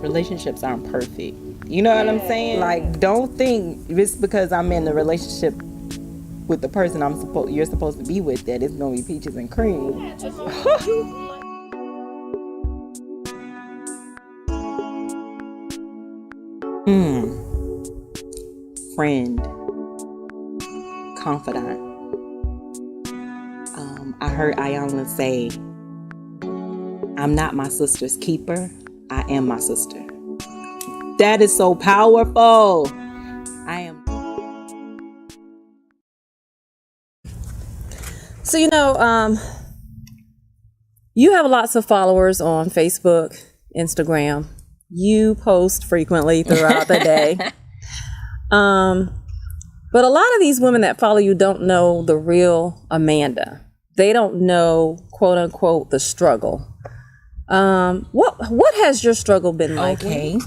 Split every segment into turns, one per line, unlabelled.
relationships aren't perfect. You know what I'm saying? Like, don't think it's because I'm in a relationship with the person you're supposed to be with that it's gonna be peaches and cream. Friend, confidant. I heard Ayanna say, "I'm not my sister's keeper. I am my sister." That is so powerful. I am.
So, you have lots of followers on Facebook, Instagram. You post frequently throughout the day. But a lot of these women that follow you don't know the real Amanda. They don't know, quote unquote, the struggle. What has your struggle been like?
Okay.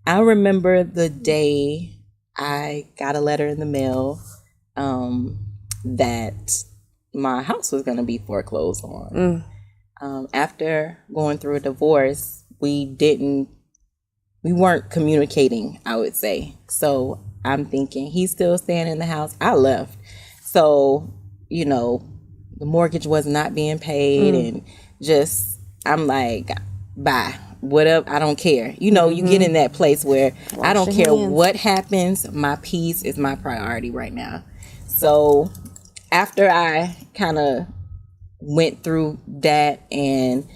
I remember the day I got a letter in the mail that my house was going to be foreclosed on. After going through a divorce, we weren't communicating, I would say. So I'm thinking, he's still staying in the house. I left. So, the mortgage was not being paid and I'm like, bye. Whatever, I don't care. You get in that place where I don't care what happens. My peace is my priority right now. So after I kind of went through that and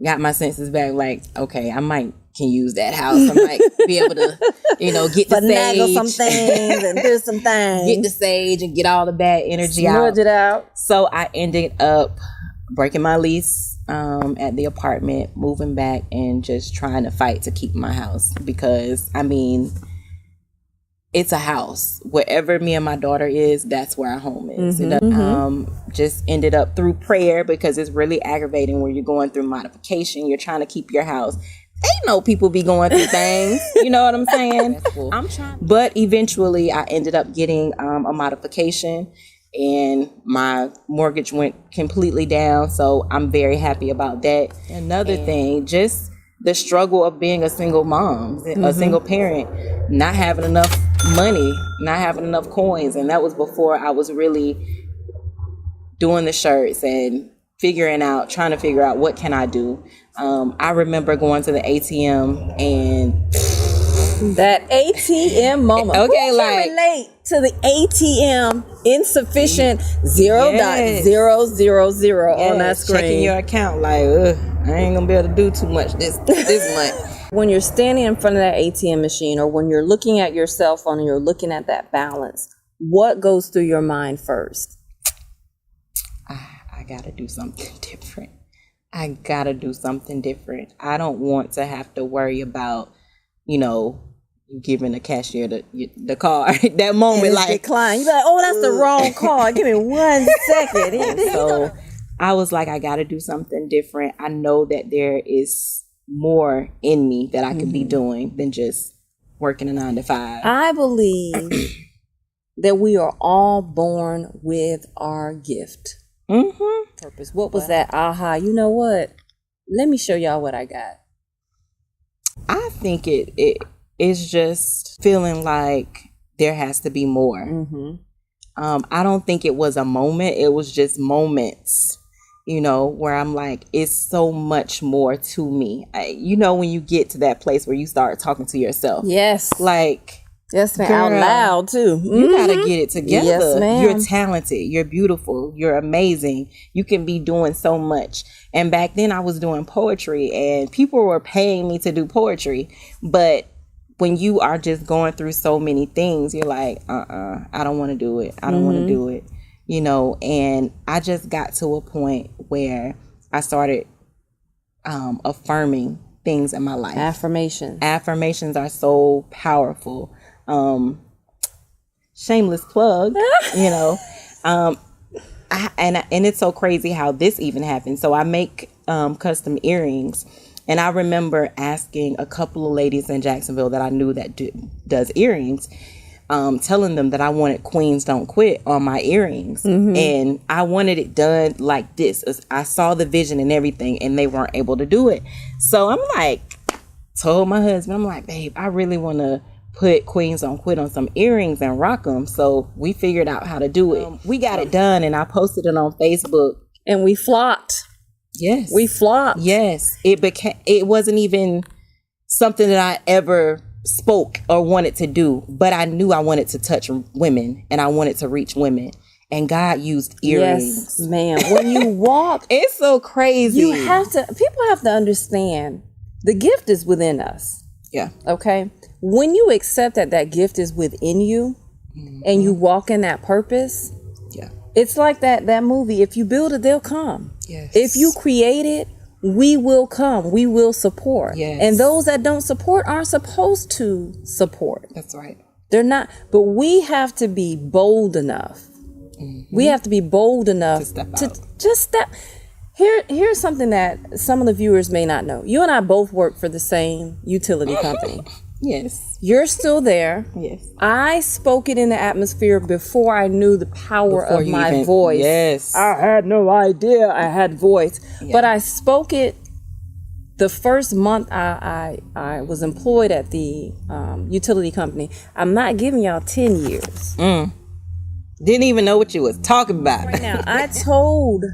got my senses back, like, okay, I can use that house. I might be able to, get the sage,
some things and do some things.
Get the sage and get all the bad energy out.
Smudge it out. So
I ended up breaking my lease at the apartment, moving back, and just trying to fight to keep my house, because it's a house. Wherever me and my daughter is, that's where our home is. Just ended up through prayer, because it's really aggravating when you're going through modification. You're trying to keep your house. Ain't no people be going through things. You know what I'm saying? Cool. But eventually I ended up getting a modification, and my mortgage went completely down. So I'm very happy about that. Another thing, just the struggle of being a single mom, a single parent, not having enough money, not having enough coins. And that was before I was really doing the shirts and trying to figure out what can I do. I remember going to the ATM and
that ATM moment.
Okay,
who can relate to the ATM insufficient 0.0000 on that screen?
Checking your account like, I ain't gonna be able to do too much this month.
When you're standing in front of that ATM machine, or when you're looking at your cell phone and you're looking at that balance, what goes through your mind first?
I gotta do something different. I don't want to have to worry about, giving the cashier the card. That moment, like,
decline. You're like, oh, that's the wrong card. Give me 1 second.
So I was like, I got to do something different. I know that there is more in me that I could be doing than just working a 9 to 5.
I believe that we are all born with our gift. Purpose. What was that aha? You know what? Let me show y'all what I got.
I think it is just feeling like there has to be more. I don't think it was a moment. It was just moments, where I'm like, it's so much more to me. When you get to that place where you start talking to yourself.
Yes.
Like,
yes, man. Out loud too.
You gotta get it together.
Yes, ma'am.
You're talented. You're beautiful. You're amazing. You can be doing so much. And back then I was doing poetry, and people were paying me to do poetry. But when you are just going through so many things, you're like, I don't want to do it. I don't want to do it. And I just got to a point where I started affirming things in my life. Affirmations are so powerful. Shameless plug, and it's so crazy how this even happened. So I make custom earrings, and I remember asking a couple of ladies in Jacksonville that I knew that does earrings, telling them that I wanted Queens Don't Quit on my earrings, and I wanted it done like this. I saw the vision and everything, and they weren't able to do it. So I'm like, told my husband, I'm like, babe, I really want to put Queens on Quit on some earrings and rock them. So we figured out how to do it. We got it done, and I posted it on Facebook.
And we flopped.
Yes.
We flopped.
Yes. It wasn't even something that I ever spoke or wanted to do, but I knew I wanted to touch women and I wanted to reach women. And God used earrings.
Yes, ma'am. When you walk,
it's so crazy.
People have to understand the gift is within us.
Yeah.
Okay. When you accept that gift is within you, and you walk in that purpose,
yeah,
it's like that movie. If you build it, they'll come.
Yes.
If you create it, we will come. We will support.
Yes.
And those that don't support aren't supposed to support.
That's right.
They're not. But we have to be bold enough. We have to be bold enough to just step. Here's something that some of the viewers may not know. You and I both work for the same utility company.
Yes.
You're still there.
Yes.
I spoke it in the atmosphere before I knew the power of my voice.
Yes.
I had no idea I had voice. Yeah. But I spoke it the first month I was employed at the utility company. I'm not giving y'all 10 years.
Didn't even know what you was talking about.
Right now, I told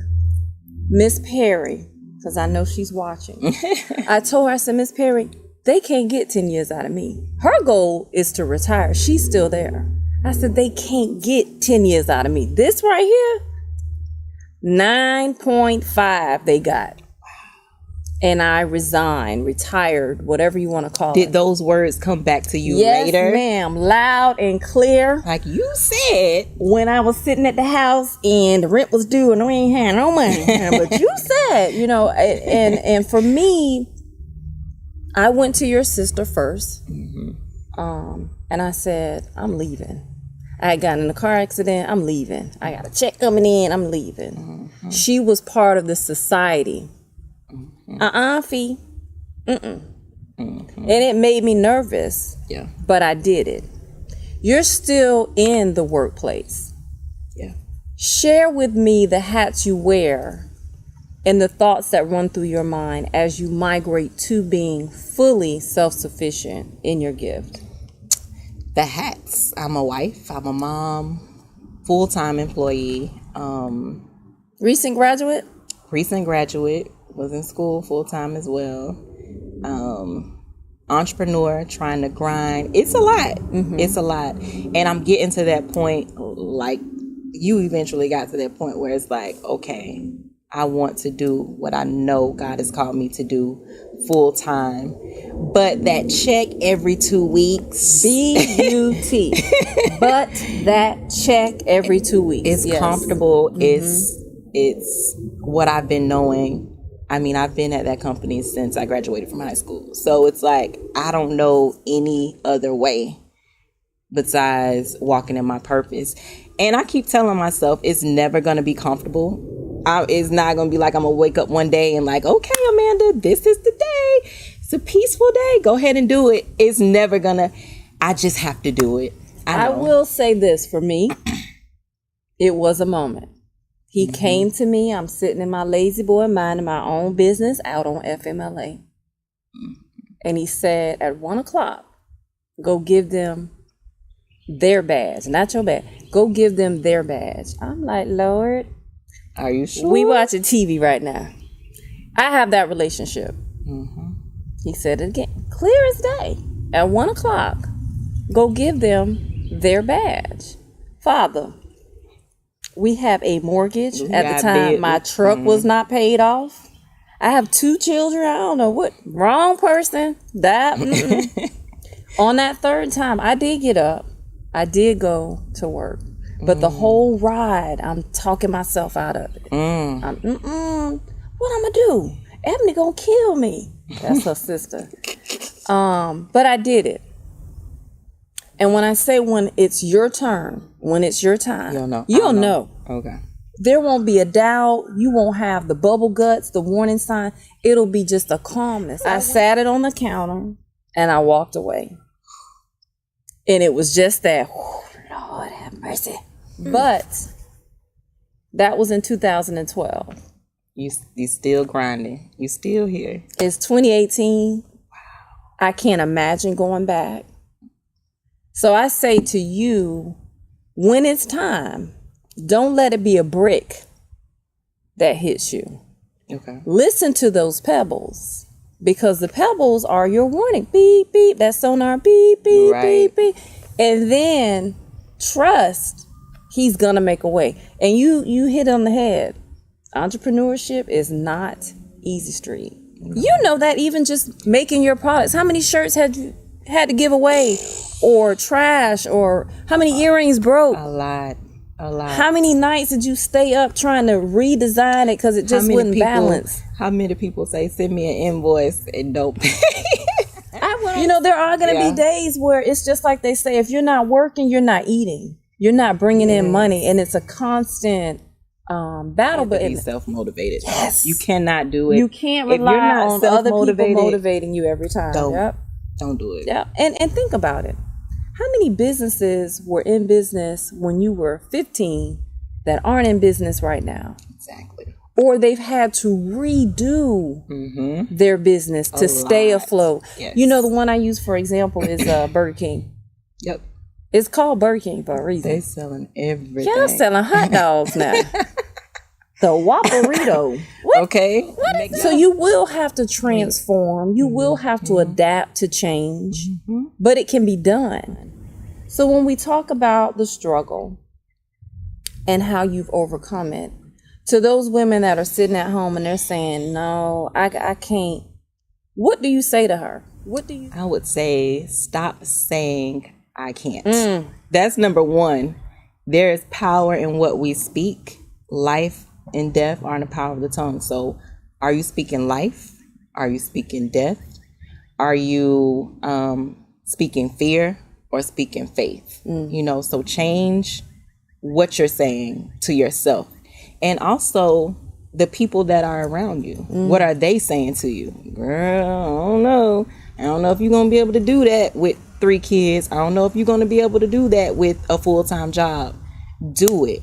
Miss Perry, because I know she's watching. I told her, I said, Miss Perry, they can't get 10 years out of me. Her goal is to retire. She's still there. I said, they can't get 10 years out of me. This right here, 9.5 they got. And I resigned, retired, whatever you want to call it.
Did those words come back to you later?
Yes, ma'am. Loud and clear.
Like you said.
When I was sitting at the house and the rent was due and we ain't had no money. But you said, and for me, I went to your sister first. And I said, I'm leaving. I had gotten in a car accident. I'm leaving. I got a check coming in. I'm leaving. She was part of the society. Fee. And it made me nervous.
Yeah.
But I did it. You're still in the workplace.
Yeah.
Share with me the hats you wear and the thoughts that run through your mind as you migrate to being fully self-sufficient in your gift.
The hats. I'm a wife. I'm a mom. Full-time employee.
Recent graduate.
Was in school full-time as well. Entrepreneur, trying to grind. It's a lot. It's a lot. And I'm getting to that point, like you eventually got to that point where it's like, okay, I want to do what I know God has called me to do full-time. But that check every 2 weeks.
B-U-T. But that check every 2 weeks.
It's comfortable. It's what I've been knowing. I mean, I've been at that company since I graduated from high school. So it's like, I don't know any other way besides walking in my purpose. And I keep telling myself it's never going to be comfortable. It's not going to be like I'm going to wake up one day and like, okay, Amanda, this is the day. It's a peaceful day. Go ahead and do it. It's never going to. I just have to do it. I
will say this for me. It was a moment. He came to me. I'm sitting in my lazy boy minding my own business out on FMLA. And he said at 1:00, go give them their badge. Not your badge. Go give them their badge. I'm like, Lord.
Are you sure?
We watching TV right now. I have that relationship. He said it again. Clear as day. At 1:00, go give them their badge. Father, we have a mortgage. At the time, my truck was not paid off. I have 2 children. I don't know what. Wrong person. That. On that third time, I did get up. I did go to work. But the whole ride, I'm talking myself out of it. What I'm going to do? Ebony going to kill me. That's her sister. But I did it. And when I say when it's your turn, when it's your time, you'll know.
Okay.
There won't be a doubt. You won't have the bubble guts, the warning sign. It'll be just a calmness. I sat it on the counter and I walked away. And it was just that, Lord have mercy. But that was in 2012.
You still grinding. You still here.
It's 2018. Wow. I can't imagine going back. So I say to you, when it's time, don't let it be a brick that hits you.
Okay.
Listen to those pebbles, because the pebbles are your warning. Beep, beep, that sonar, beep, beep,
Right.
beep, beep. And then trust he's going to make a way. And you hit on the head. Entrepreneurship is not easy street. You know that, even just making your products. How many shirts had you had to give away or trash, or how many earrings broke?
A lot.
How many nights did you stay up trying to redesign it because it just wouldn't balance?
How many people say, send me an invoice and don't pay?
You know, there are going to be days where it's just like they say, if you're not working, you're not eating. You're not bringing in money. And it's a constant battle. But
be self-motivated.
Yes.
You cannot do it.
You can't rely on other people motivating you every time.
Don't do it.
Yeah. And think about it. How many businesses were in business when you were 15 that aren't in business right now?
Exactly.
Or they've had to redo their business to stay afloat.
Yes.
You know, the one I use for example is Burger King.
Yep.
It's called Burger King for a reason.
They selling everything.
Y'all selling hot dogs now. The Whopperito.
Okay.
So you will have to transform. You will have to adapt to change, but it can be done. So when we talk about the struggle and how you've overcome it, to those women that are sitting at home and they're saying, no, I can't. What do you say to her?
I would say, stop saying I can't. That's number one. There is power in what we speak. Life and death are in the power of the tongue. So are you speaking life? Are you speaking death? Are you speaking fear or speaking faith? You know, so change what you're saying to yourself. And also the people that are around you. What are they saying to you? Girl, I don't know. I don't know if you're going to be able to do that with 3 kids. I don't know if you're going to be able to do that with a full-time job. Do it.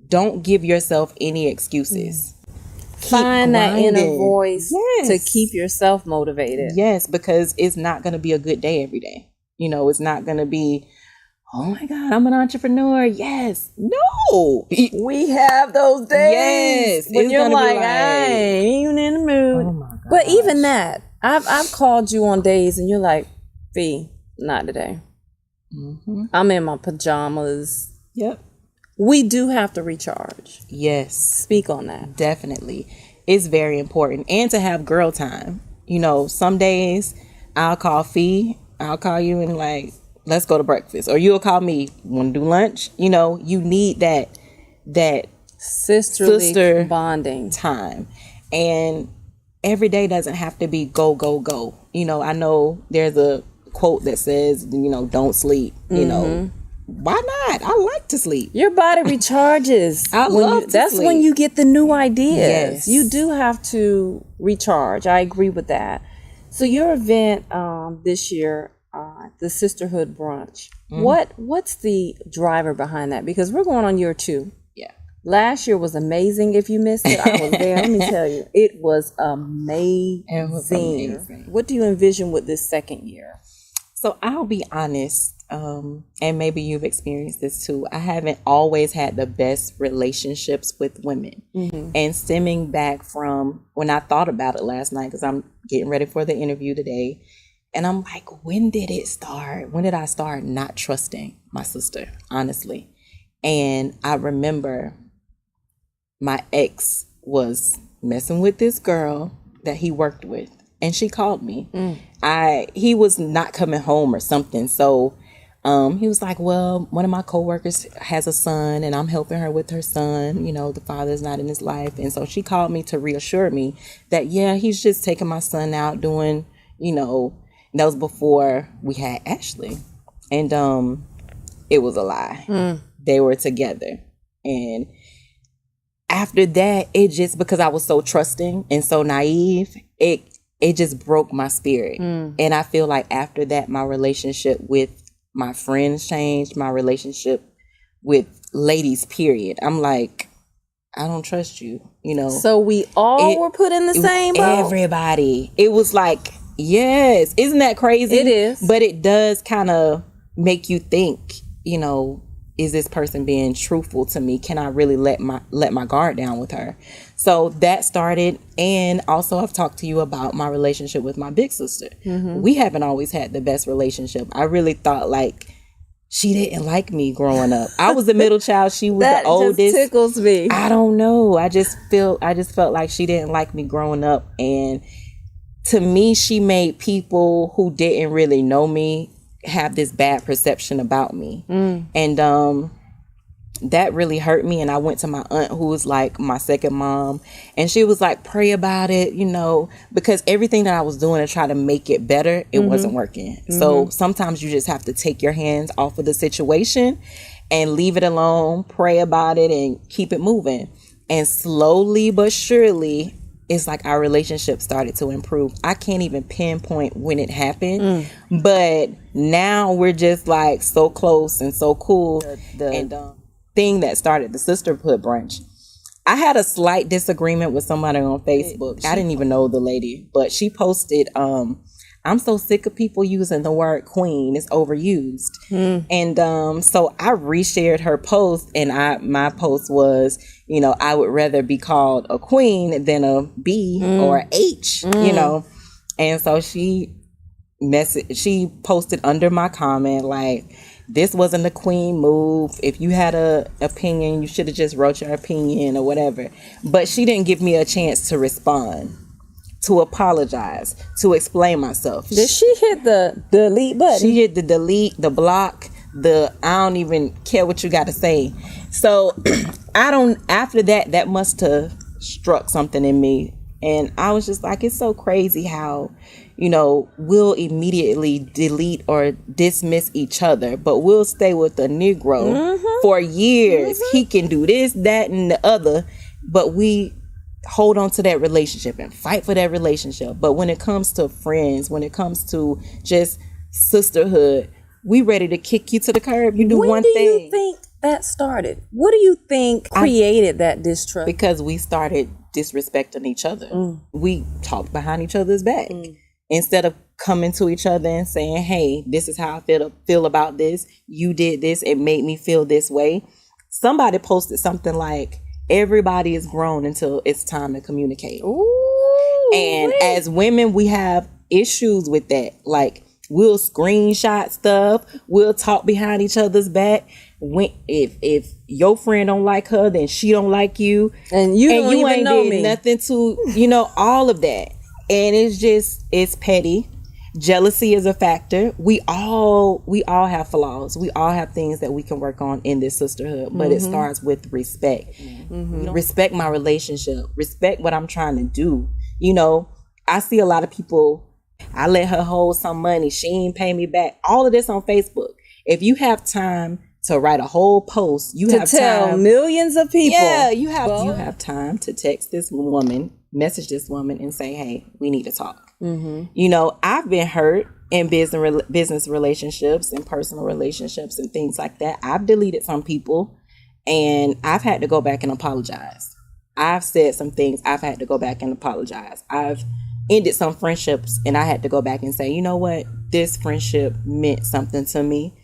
Don't give yourself any excuses.
Find that inner voice to keep yourself motivated.
Yes, because it's not going to be a good day every day. You know, it's not going to be, oh my God, I'm an entrepreneur. Yes. No.
We have those days.
Yes.
When you're like, I ain't even in the mood.
Oh my God.
But even that, I've called you on days and you're like, Fee, not today. I'm in my pajamas.
Yep.
We do have to recharge.
Yes.
Speak on that.
Definitely. It's very important. And to have girl time. You know, some days I'll call Fee. I'll call you and like, let's go to breakfast. Or you'll call me, want to do lunch? You know, you need that
sister bonding
time. And every day doesn't have to be go, go, go. You know, I know there's a quote that says, you know, don't sleep. You know, why not? I like to sleep.
Your body recharges. That's when you get the new ideas.
Yes.
You do have to recharge. I agree with that. So your event this year, the Sisterhood Brunch, what's the driver behind that? Because we're going on year 2.
Yeah.
Last year was amazing. If you missed it, I was there. Let me tell you, it was amazing.
It was amazing.
What do you envision with this second year?
So I'll be honest, and maybe you've experienced this too. I haven't always had the best relationships with women. And stemming back from when I thought about it last night, because I'm getting ready for the interview today, and I'm like, when did it start? When did I start not trusting my sister, honestly? And I remember my ex was messing with this girl that he worked with. And she called me. He was not coming home or something. So he was like, well, one of my coworkers has a son and I'm helping her with her son. You know, the father's not in his life. And so she called me to reassure me that, yeah, he's just taking my son out doing, you know, that was before we had Ashley. And it was a lie. They were together. And after that, it just, because I was so trusting and so naive, it just broke my spirit. And I feel like after that, my relationship with my friends changed, my relationship with ladies, period. I'm like, I don't trust you, you know.
So we all were put in the same boat?
Everybody. It was like Yes. Isn't that crazy?
It is.
But it does kind of make you think, is this person being truthful to me? Can I really let my guard down with her? So that started. And also I've talked to you about my relationship with my big sister. We haven't always had the best relationship. I really thought like she didn't like me growing up. I was the middle child. She was the oldest.
That just tickles me.
I don't know. I just felt like she didn't like me growing up. And to me, she made people who didn't really know me have this bad perception about me. And that really hurt me. And I went to my aunt, who was like my second mom, and she was like, pray about it, because everything that I was doing to try to make it better, it wasn't working. So sometimes you just have to take your hands off of the situation and leave it alone, pray about it, and keep it moving. And slowly but surely, it's like our relationship started to improve. I can't even pinpoint when it happened, but now we're just like so close and so cool. The thing that started the Sisterhood brunch, I had a slight disagreement with somebody on Facebook. I didn't even know the lady, but she posted, I'm so sick of people using the word queen. It's overused. And so I reshared her post, and my post was, I would rather be called a queen than a B or a H, And so she posted under my comment like, this wasn't a queen move. If you had a opinion, you should have just wrote your opinion or whatever. But she didn't give me a chance to respond, to apologize, to explain myself.
Did she hit the delete button?
She hit the delete, the block, I don't even care what you got to say. So after that must have struck something in me. And I was just like, it's so crazy how, we'll immediately delete or dismiss each other, but we'll stay with the Negro for years. He can do this, that, and the other, but we hold on to that relationship and fight for that relationship. But when it comes to friends, when it comes to just sisterhood, we ready to kick you to the curb. You do one thing.
When do you think that started? What do you think created that distrust?
Because we started disrespecting each other. We talked behind each other's back. Instead of coming to each other and saying, hey, this is how I feel about this. You did this. It made me feel this way. Somebody posted something like, everybody is grown until it's time to communicate.
Ooh,
and as women, we have issues with that. Like, we'll screenshot stuff. We'll talk behind each other's back. If your friend don't like her, then she don't like you.
And you ain't know
did
me.
Nothing to, all of that. And it's petty. Jealousy is a factor. We all have flaws. We all have things that we can work on in this sisterhood, but it starts with respect. Respect my relationship. Respect what I'm trying to do. I see a lot of people, I let her hold some money. She ain't pay me back. All of this on Facebook. If you have time to write a whole post, you have
tell
time,
millions of people.
Yeah, you have time to text this woman, message this woman, and say, hey, we need to talk. I've been hurt in business relationships and personal relationships and things like that. I've deleted some people, and I've had to go back and apologize. I've said some things. I've had to go back and apologize. I've ended some friendships, and I had to go back and say, you know what? This friendship meant something to me.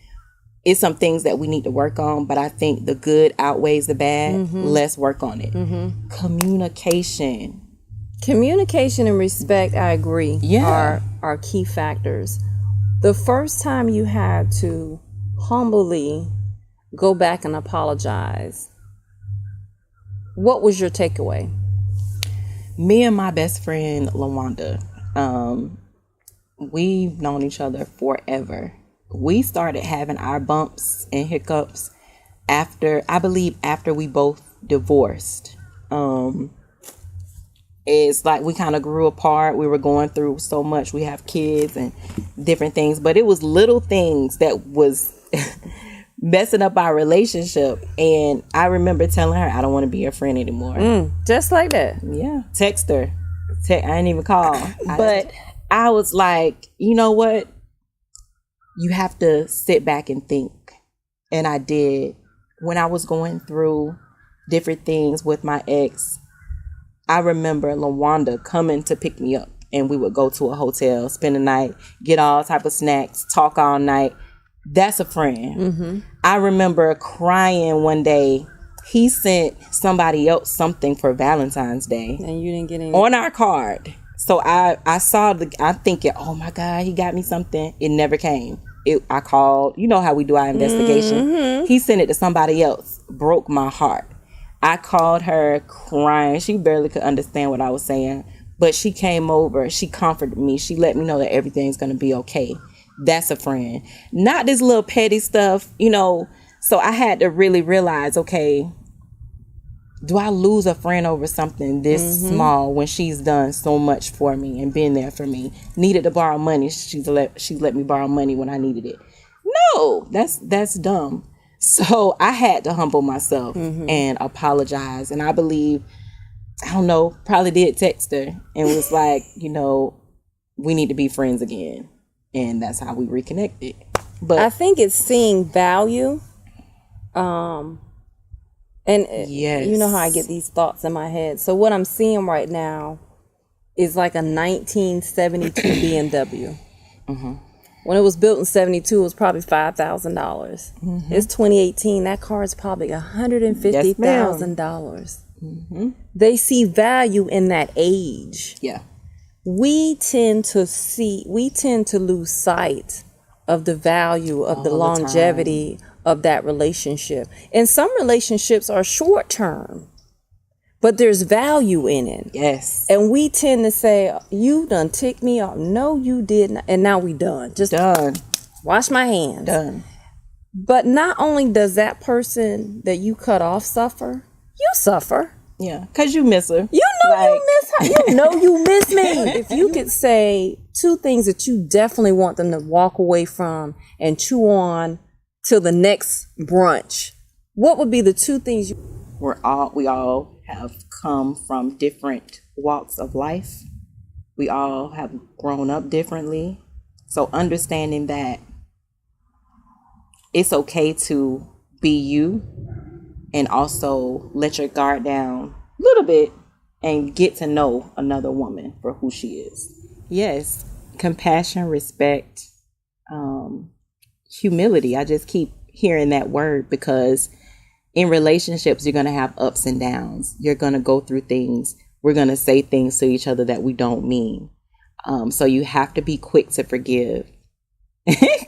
It's some things that we need to work on, but I think the good outweighs the bad. Let's work on it.
Communication and respect, I agree,
Yeah.
are key factors. The first time you had to humbly go back and apologize, what was your takeaway?
Me and my best friend, LaWanda, we've known each other forever. We started having our bumps and hiccups after we both divorced. It's like we kind of grew apart. We were going through so much. We have kids and different things, but it was little things that was messing up our relationship. And I remember telling her, I don't want to be your friend anymore.
Just like that.
Yeah. Text her. I didn't even call. But I was like, you know what? You have to sit back and think. And I did. When I was going through different things with my ex, I remember LaWanda coming to pick me up and we would go to a hotel, spend the night, get all type of snacks, talk all night. That's a friend. Mm-hmm. I remember crying one day. He sent somebody else something for Valentine's Day.
And you didn't get any
on our card. So I saw I'm thinking, oh my God, he got me something. It never came. I called, you know how we do our investigation. Mm-hmm. He sent it to somebody else. Broke my heart. I called her crying. She barely could understand what I was saying. But she came over. She comforted me. She let me know that everything's going to be okay. That's a friend. Not this little petty stuff, you know. So I had to really realize, okay, do I lose a friend over something this small when she's done so much for me and been there for me? Needed to borrow money. She's let me borrow money when I needed it. No, that's dumb. So I had to humble myself and apologize. And I believe, I don't know, probably did text her and was like, you know, we need to be friends again. And that's how we reconnected. But
I think it's seeing value.
Yes.
You know how I get these thoughts in my head. So what I'm seeing right now is like a 1972 BMW. Mm-hmm. When it was built in 72, it was probably $5,000. Mm-hmm. It's 2018. That car is probably $150,000. Mm-hmm. They see value in that age.
Yeah.
We tend to lose sight of the value of the longevity of that relationship. And some relationships are short term, but there's value in it.
Yes.
And we tend to say, you done ticked me off. No, you didn't. And now we done. Just
done.
Wash my hands.
Done.
But not only does that person that you cut off suffer, you suffer.
Yeah, because you miss her.
You know you miss her. You know you miss me. If you could say two things that you definitely want them to walk away from and chew on till the next brunch, what would be the two things
we all have come from different walks of life. We all have grown up differently. So understanding that it's okay to be you and also let your guard down a little bit and get to know another woman for who she is. Yes, compassion, respect, humility. I just keep hearing that word because in relationships, you're going to have ups and downs. You're going to go through things. We're going to say things to each other that we don't mean. So you have to be quick to forgive.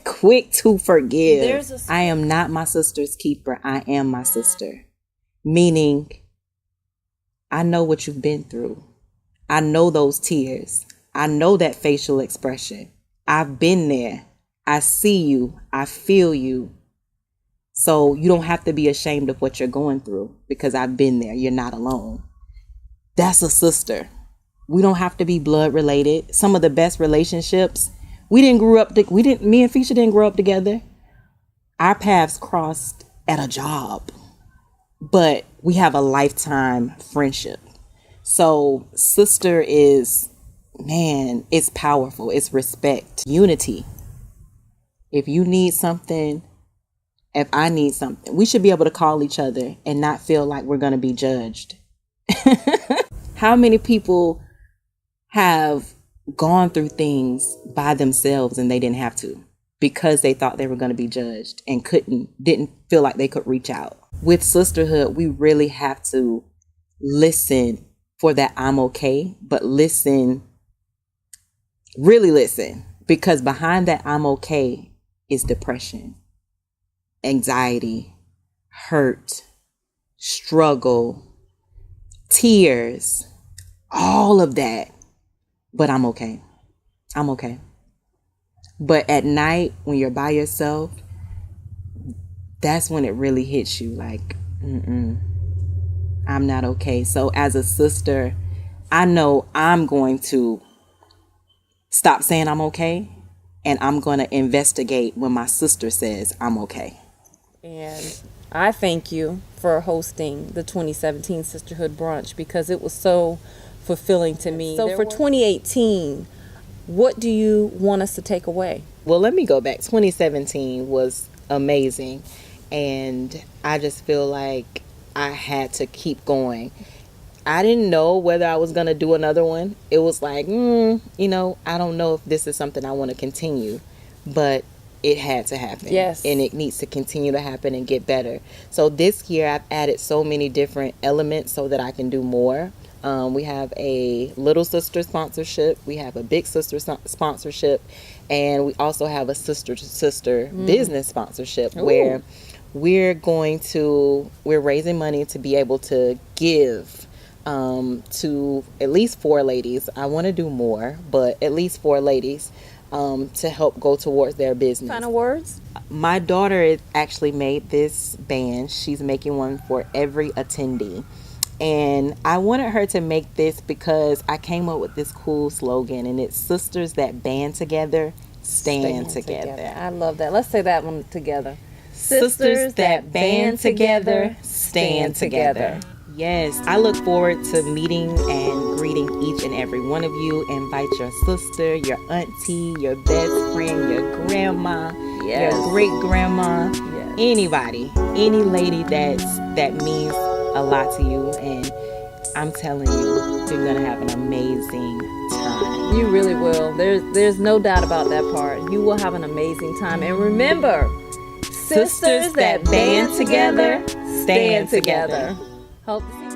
Quick to forgive. I am not my sister's keeper. I am my sister. Meaning, I know what you've been through. I know those tears. I know that facial expression. I've been there. I see you. I feel you. So you don't have to be ashamed of what you're going through because I've been there. You're not alone. That's a sister. We don't have to be blood related. Some of the best relationships, me and Fisha didn't grow up together. Our paths crossed at a job, but we have a lifetime friendship. So sister is, man, it's powerful. It's respect, unity. If you need something, if I need something, we should be able to call each other and not feel like we're going to be judged. How many people have gone through things by themselves and they didn't have to because they thought they were going to be judged and didn't feel like they could reach out? With sisterhood, we really have to listen for that I'm okay, but really listen, because behind that I'm okay is depression, anxiety, hurt, struggle, tears, all of that. But I'm okay. I'm okay. But at night, when you're by yourself, that's when it really hits you like, I'm not okay. So as a sister, I know I'm going to stop saying I'm okay, and I'm going to investigate when my sister says I'm okay.
And I thank you for hosting the 2017 Sisterhood Brunch because it was so fulfilling to me. So for 2018, what do you want us to take away?
Well, let me go back. 2017 was amazing, and I just feel like I had to keep going. I didn't know whether I was going to do another one. It was like, I don't know if this is something I want to continue, but it had to happen.
Yes.
And it needs to continue to happen and get better. So this year I've added so many different elements so that I can do more. We have a little sister sponsorship. We have a big sister sponsorship. And we also have a sister-to-sister business sponsorship. Ooh. Where we're raising money to be able to give to at least 4 ladies. I want to do more, but at least 4 ladies to help go towards their business.
Final words?
My daughter actually made this band. She's making one for every attendee. And I wanted her to make this because I came up with this cool slogan, and it's sisters that band together, stand together.
I love that. Let's say that one together.
Sisters that band together, stand together. Yes, I look forward to meeting and greeting each and every one of you. Invite your sister, your auntie, your best friend, your grandma, your great grandma, anybody, any lady that means a lot to you. And I'm telling you, you're gonna have an amazing time.
You really will. There's no doubt about that part. You will have an amazing time. And remember, sisters that band together, stand together. Hope to see you.